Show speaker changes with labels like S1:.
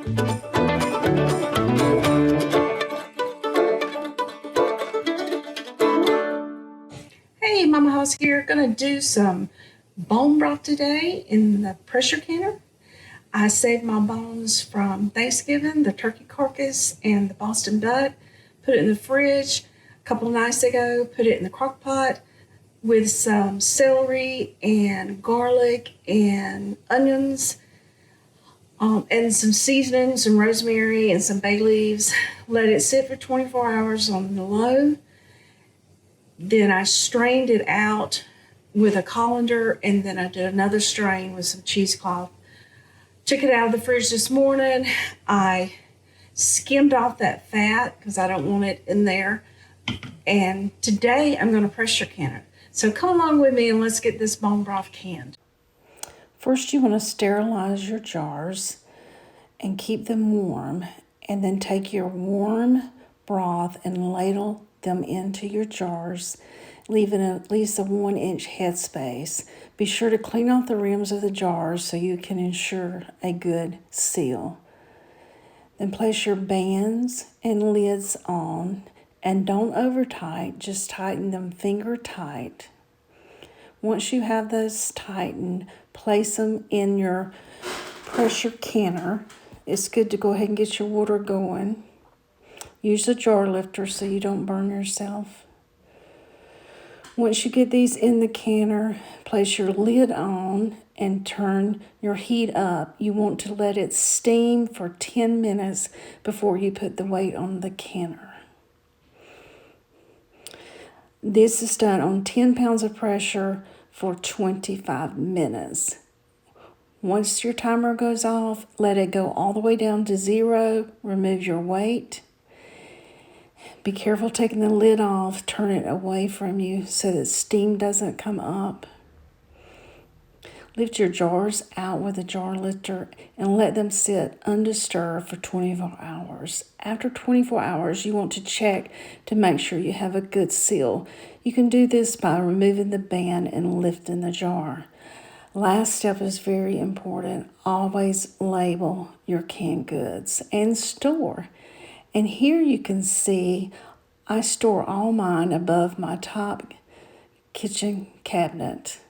S1: Hey, Mama House here. Gonna do some bone broth today in the pressure canner. I saved my bones from Thanksgiving, the turkey carcass and the Boston duck. Put it in the fridge a couple of nights ago. Put it in the crock pot with some celery and garlic and onions, and some seasoning, some rosemary and some bay leaves. Let it sit for 24 hours on the low. Then I strained it out with a colander, and then I did another strain with some cheesecloth. Took it out of the fridge this morning. I skimmed off that fat because I don't want it in there. And today I'm going to pressure can it. So come along with me and let's get this bone broth canned. First, you want to sterilize your jars and keep them warm. And then take your warm broth and ladle them into your jars, leaving at least a 1-inch headspace. Be sure to clean off the rims of the jars so you can ensure a good seal. Then place your bands and lids on, and don't over tight, just tighten them finger tight. Once you have those tightened, place them in your pressure canner. It's good to go ahead and get your water going. Use a jar lifter so you don't burn yourself. Once you get these in the canner, place your lid on and turn your heat up. You want to let it steam for 10 minutes before you put the weight on the canner. This is done on 10 pounds of pressure for 25 minutes. Once your timer goes off, let it go all the way down to 0. Remove your weight. Be careful taking the lid off. Turn it away from you so that steam doesn't come up. Lift your jars out with a jar lifter and let them sit undisturbed for 24 hours. After 24 hours, you want to check to make sure you have a good seal. You can do this by removing the band and lifting the jar. Last step is very important. Always label your canned goods and store. And here you can see I store all mine above my top kitchen cabinet.